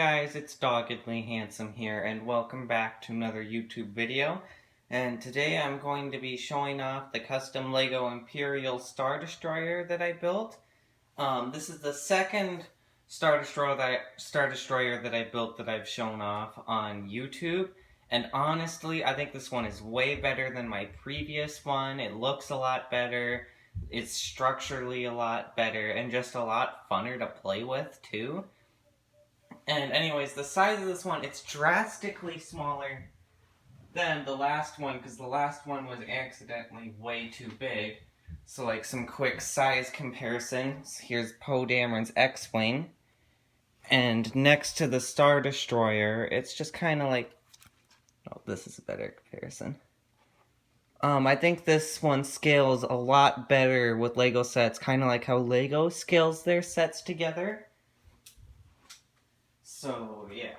guys, it's Doggedly Handsome here, and welcome back to another YouTube video. And today I'm going to be showing off the custom LEGO Imperial Star Destroyer that I built. This is the second Star Destroyer that I built that I've shown off on YouTube. And honestly, I think this one is way better than my previous one. It looks a lot better, it's structurally a lot better, and just a lot funner to play with too. And anyways, the size of this one, it's drastically smaller than the last one, because the last one was accidentally way too big. So like some quick size comparisons. Here's Poe Dameron's X-Wing. And next to the Star Destroyer, it's just kind of like... Oh, this is a better comparison. I think this one scales a lot better with LEGO sets, kind of like how LEGO scales their sets together. So, yeah.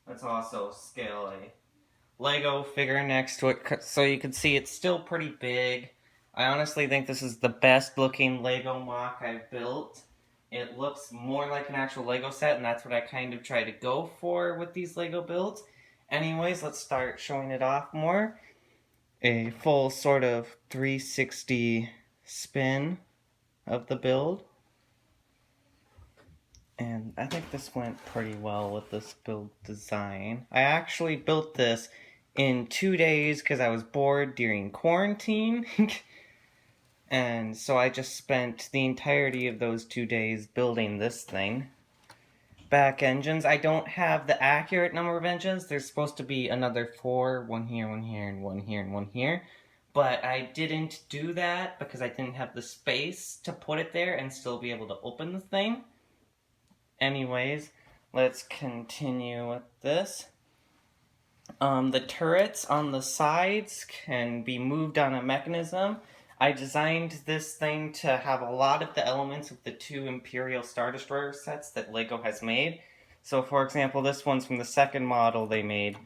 Let's also scale a LEGO figure next to it, so you can see it's still pretty big. I honestly think this is the best looking LEGO MOC I've built. It looks more like an actual LEGO set, and that's what I kind of try to go for with these LEGO builds. Anyways, let's start showing it off more. A full sort of 360 spin of the build. And I think this went pretty well with this build design. I actually built this in 2 days because I was bored during quarantine. And so I just spent the entirety of those 2 days building this thing. Back engines, I don't have the accurate number of engines. There's supposed to be another 4, one here, one here, and one here, and one here. But I didn't do that because I didn't have the space to put it there and still be able to open the thing. Anyways, let's continue with this. The turrets on the sides can be moved on a mechanism. I designed this thing to have a lot of the elements of the 2 Imperial Star Destroyer sets that LEGO has made. So for example, this one's from the second model they made,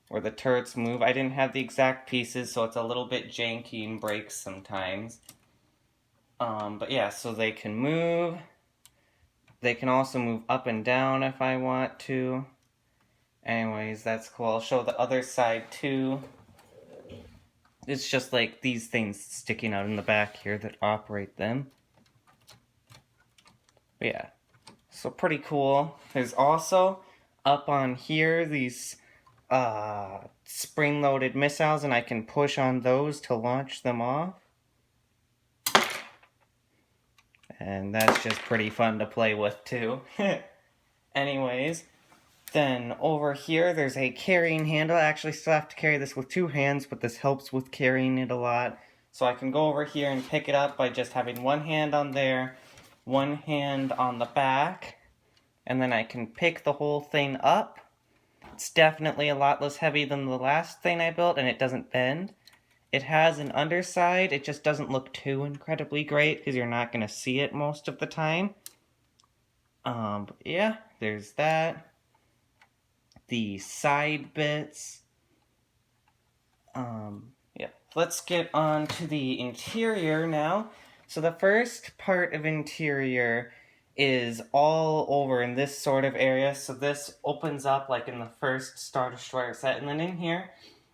where the turrets move. I didn't have the exact pieces, so it's a little bit janky and breaks sometimes. But yeah, so they can move. They can also move up and down if I want to. Anyways, that's cool. I'll show the other side too. It's just like these things sticking out in the back here that operate them. But yeah, so pretty cool. There's also up on here these spring-loaded missiles, and I can push on those to launch them off. And that's just pretty fun to play with too. Anyways, then over here there's a carrying handle. I actually still have to carry this with 2 hands, but this helps with carrying it a lot. So I can go over here and pick it up by just having one hand on there, one hand on the back, and then I can pick the whole thing up. It's definitely a lot less heavy than the last thing I built, and it doesn't bend. It has an underside, it just doesn't look too incredibly great because you're not going to see it most of the time. But yeah, there's that. The side bits. Yeah, let's get on to the interior now. So the first part of interior is all over in this sort of area. So this opens up like in the first Star Destroyer set, and then in here,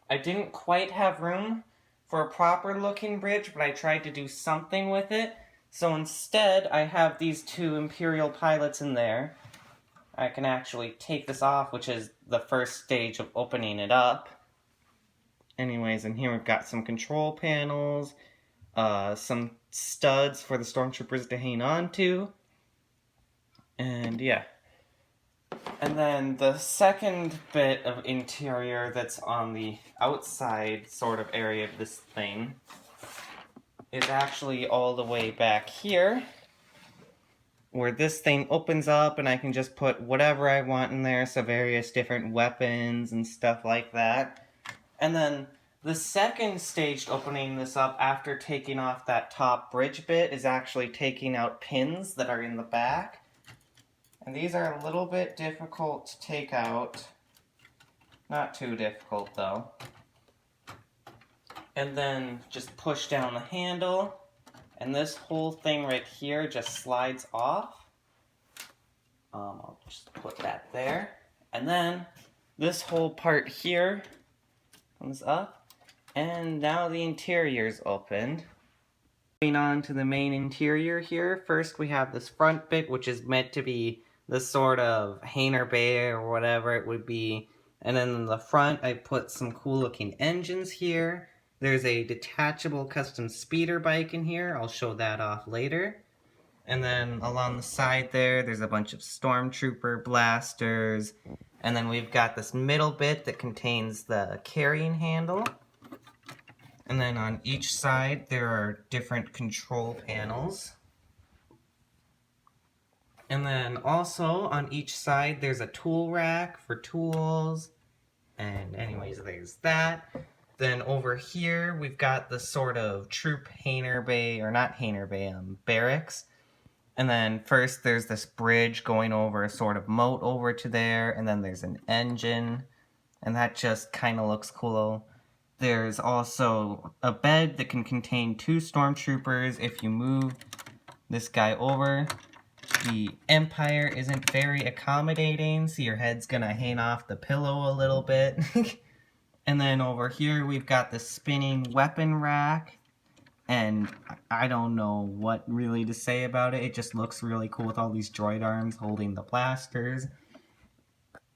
I didn't quite have room for a proper looking bridge, but I tried to do something with it. So instead, I have these 2 Imperial pilots in there. I can actually take this off, which is the first stage of opening it up. Anyways, in here we've got some control panels, some studs for the stormtroopers to hang on to. And yeah. And then the second bit of interior that's on the outside sort of area of this thing is actually all the way back here, where this thing opens up and I can just put whatever I want in there, so various different weapons and stuff like that. And then the second stage opening this up after taking off that top bridge bit is actually taking out pins that are in the back. And these are a little bit difficult to take out. Not too difficult though. And then just push down the handle, and this whole thing right here just slides off. I'll just put that there. And then this whole part here comes up. And now the interior's opened. Moving on to the main interior here. First we have this front bit, which is meant to be the sort of hangar bay or whatever it would be. And then in the front I put some cool looking engines here. There's a detachable custom speeder bike in here. I'll show that off later. And then along the side there's a bunch of stormtrooper blasters. And then we've got this middle bit that contains the carrying handle. And then on each side, there are different control panels. And then also on each side, there's a tool rack for tools. And anyways, there's that. Then over here, we've got the sort of troop hangar bay, or not hangar bay, barracks. And then first, there's this bridge going over a sort of moat over to there. And then there's an engine. And that just kind of looks cool. There's also a bed that can contain 2 stormtroopers if you move this guy over. The Empire isn't very accommodating, so your head's gonna hang off the pillow a little bit. And then over here we've got the spinning weapon rack. And I don't know what really to say about it. It just looks really cool with all these droid arms holding the blasters.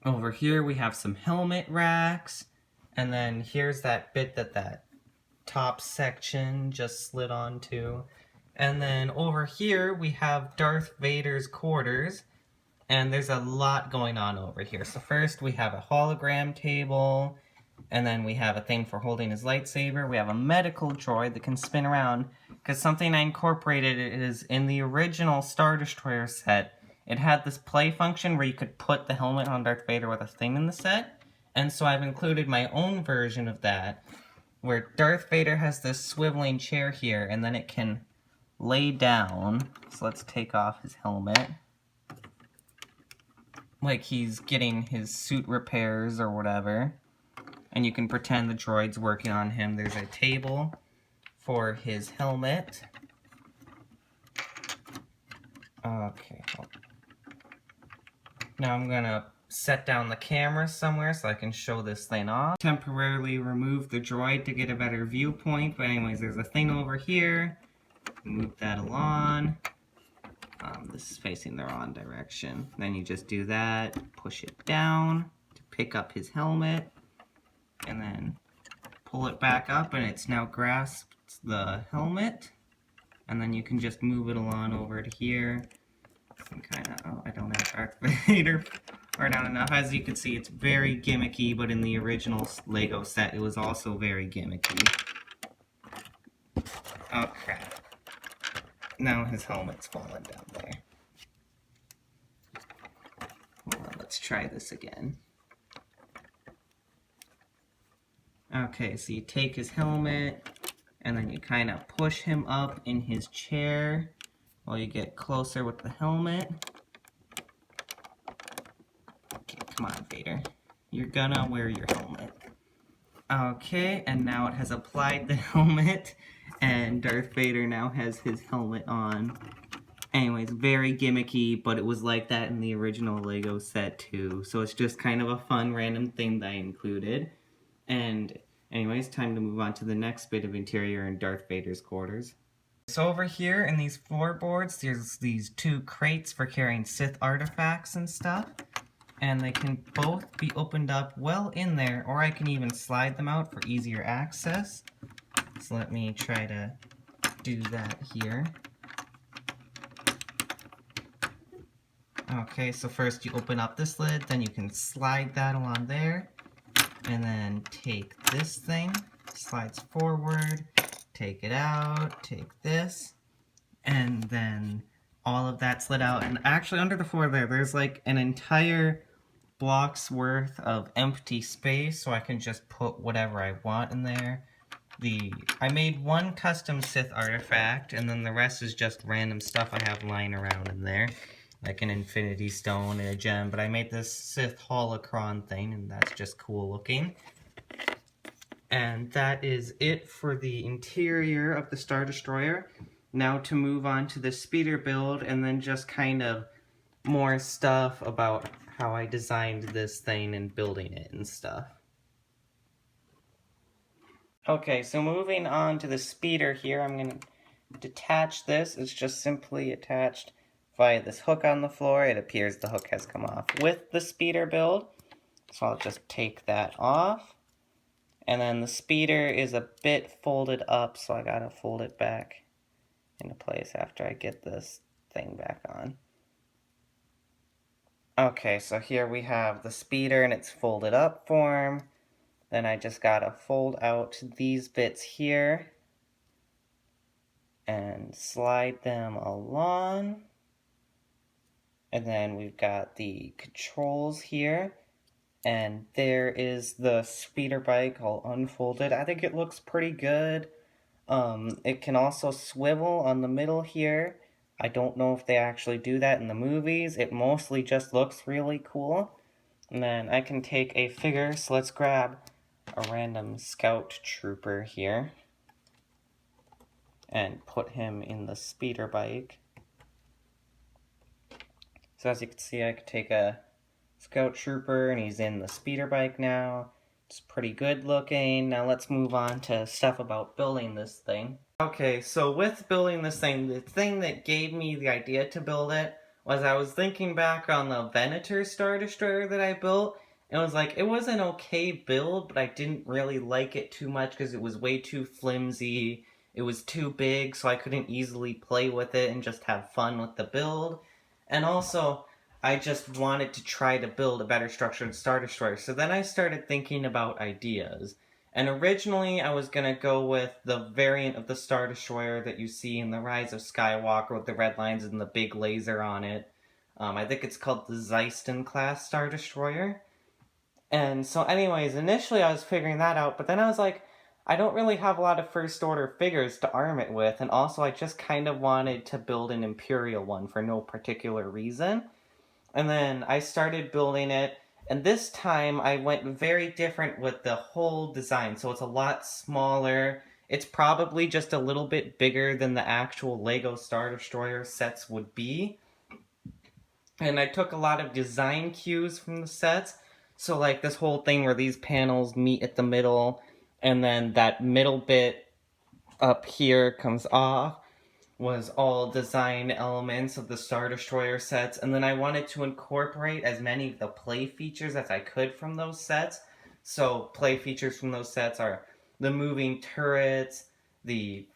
Over here we have some helmet racks. And then here's that bit that top section just slid onto. And then over here we have Darth Vader's quarters. And there's a lot going on over here. So first we have a hologram table. And then we have a thing for holding his lightsaber. We have a medical droid that can spin around. Because something I incorporated is in the original Star Destroyer set, it had this play function where you could put the helmet on Darth Vader with a thing in the set. And so I've included my own version of that, where Darth Vader has this swiveling chair here, and then it can lay down. So let's take off his helmet. Like he's getting his suit repairs or whatever. And you can pretend the droid's working on him. There's a table for his helmet. Okay. Now I'm gonna set down the camera somewhere so I can show this thing off. Temporarily remove the droid to get a better viewpoint, but anyways, there's a thing over here. Move that along. This is facing the wrong direction. Then you just do that, push it down to pick up his helmet, and then pull it back up, and it's now grasped the helmet. And then you can just move it along over to here. And kind of, oh, I don't have Darth Vader far down enough. As you can see, it's very gimmicky, but in the original LEGO set, it was also very gimmicky. Oh, crap. Now his helmet's fallen down there. Hold on, let's try this again. Okay, so you take his helmet, and then you kind of push him up in his chair while you get closer with the helmet. Okay, come on, Vader. You're gonna wear your helmet. Okay, and now it has applied the helmet, and Darth Vader now has his helmet on. Anyways, very gimmicky, but it was like that in the original LEGO set too. So it's just kind of a fun random thing that I included. And anyways, time to move on to the next bit of interior in Darth Vader's quarters. So over here in these floorboards, there's these 2 crates for carrying Sith artifacts and stuff. And they can both be opened up well in there, or I can even slide them out for easier access. So let me try to do that here. Okay, so first you open up this lid, then you can slide that along there. And then take this thing, slides forward, take it out, take this, and then all of that slid out. And actually under the floor there's like an entire block's worth of empty space, so I can just put whatever I want in there. I made 1 custom Sith artifact, and then the rest is just random stuff I have lying around in there. Like an infinity stone and a gem, but I made this Sith holocron thing, and that's just cool looking. And that is it for the interior of the Star Destroyer. Now to move on to the speeder build, and then just kind of more stuff about how I designed this thing and building it and stuff. Okay, so moving on to the speeder here, I'm going to detach this. It's just simply attached via this hook on the floor. It appears the hook has come off with the speeder build. So I'll just take that off. And then the speeder is a bit folded up, so I gotta fold it back into place after I get this thing back on. Okay, so here we have the speeder in its folded up form. Then I just gotta fold out these bits here and slide them along. And then we've got the controls here. And there is the speeder bike all unfolded. I think it looks pretty good. It can also swivel on the middle here. I don't know if they actually do that in the movies. It mostly just looks really cool. And then I can take a figure, so let's grab a random scout trooper here and put him in the speeder bike. So as you can see, I could take a scout trooper and he's in the speeder bike now. It's pretty good looking. Now let's move on to stuff about building this thing. Okay, so with building this thing, the thing that gave me the idea to build it was I was thinking back on the Venator Star Destroyer that I built. And it was like, it was an okay build, but I didn't really like it too much because it was way too flimsy. It was too big, so I couldn't easily play with it and just have fun with the build. And also, I just wanted to try to build a better structured Star Destroyer. So then I started thinking about ideas. And originally I was going to go with the variant of the Star Destroyer that you see in The Rise of Skywalker with the red lines and the big laser on it. I think it's called the Zeiston class Star Destroyer. And so anyways, initially I was figuring that out, but then I was like, I don't really have a lot of first order figures to arm it with, and also I just kind of wanted to build an Imperial one for no particular reason. And then I started building it, and this time I went very different with the whole design. So it's a lot smaller. It's probably just a little bit bigger than the actual LEGO Star Destroyer sets would be. And I took a lot of design cues from the sets. So like this whole thing where these panels meet at the middle, and then that middle bit up here comes off, was all design elements of the Star Destroyer sets, and then I wanted to incorporate as many of the play features as I could from those sets. So play features from those sets are the moving turrets, the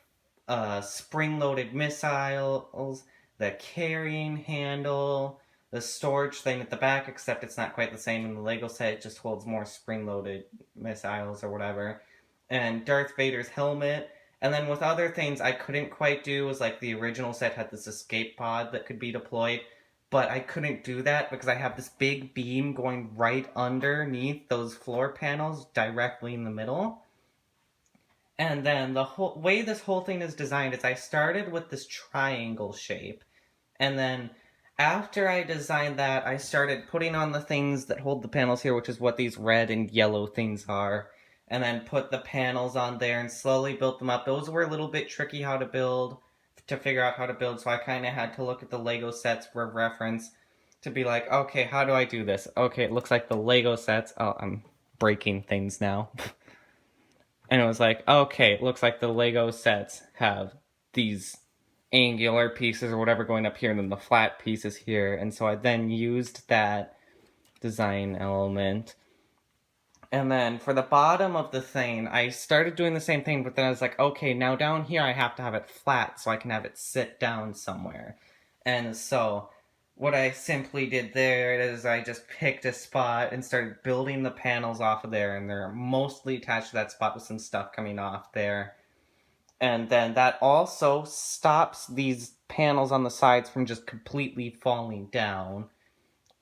spring-loaded missiles, the carrying handle, the storage thing at the back, except it's not quite the same in the LEGO set, it just holds more spring-loaded missiles or whatever, and Darth Vader's helmet. And then with other things I couldn't quite do, was like the original set had this escape pod that could be deployed, but I couldn't do that because I have this big beam going right underneath those floor panels directly in the middle. And then the whole way this whole thing is designed is I started with this triangle shape. And then after I designed that, I started putting on the things that hold the panels here, which is what these red and yellow things are. And then put the panels on there and slowly built them up. Those were a little bit tricky how to build, to figure out how to build, so I kind of had to look at the LEGO sets for reference to be like, okay, how do I do this? Okay, it looks like the LEGO sets, oh, I'm breaking things now. And it was like, okay, it looks like the LEGO sets have these angular pieces or whatever going up here, and then the flat pieces here. And so I then used that design element. And then for the bottom of the thing, I started doing the same thing, but then I was like, okay, now down here I have to have it flat so I can have it sit down somewhere. And so what I simply did there is I just picked a spot and started building the panels off of there, and they're mostly attached to that spot with some stuff coming off there. And then that also stops these panels on the sides from just completely falling down.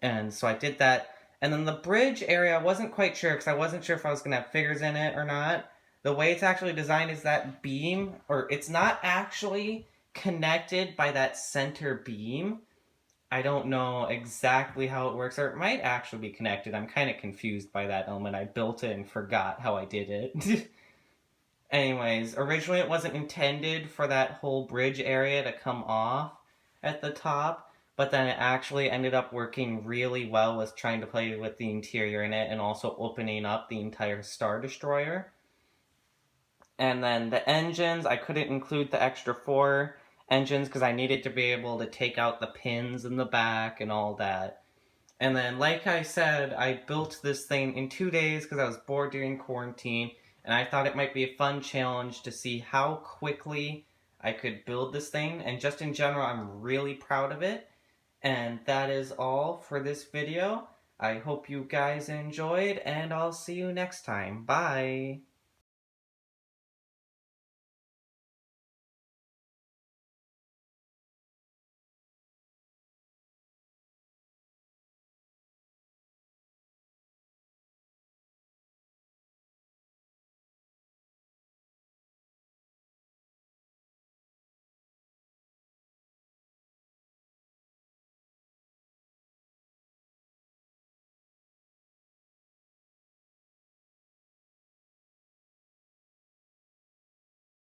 And so I did that. And then the bridge area, I wasn't quite sure because I wasn't sure if I was going to have figures in it or not. The way it's actually designed is that beam, or it's not actually connected by that center beam. I don't know exactly how it works, or it might actually be connected. I'm kind of confused by that element. I built it and forgot how I did it. Anyways, originally it wasn't intended for that whole bridge area to come off at the top, but then it actually ended up working really well with trying to play with the interior in it and also opening up the entire Star Destroyer. And then the engines, I couldn't include the extra 4 engines because I needed to be able to take out the pins in the back and all that. And then, like I said, I built this thing in 2 days because I was bored during quarantine, and I thought it might be a fun challenge to see how quickly I could build this thing. And just in general, I'm really proud of it. And that is all for this video. I hope you guys enjoyed, and I'll see you next time. Bye!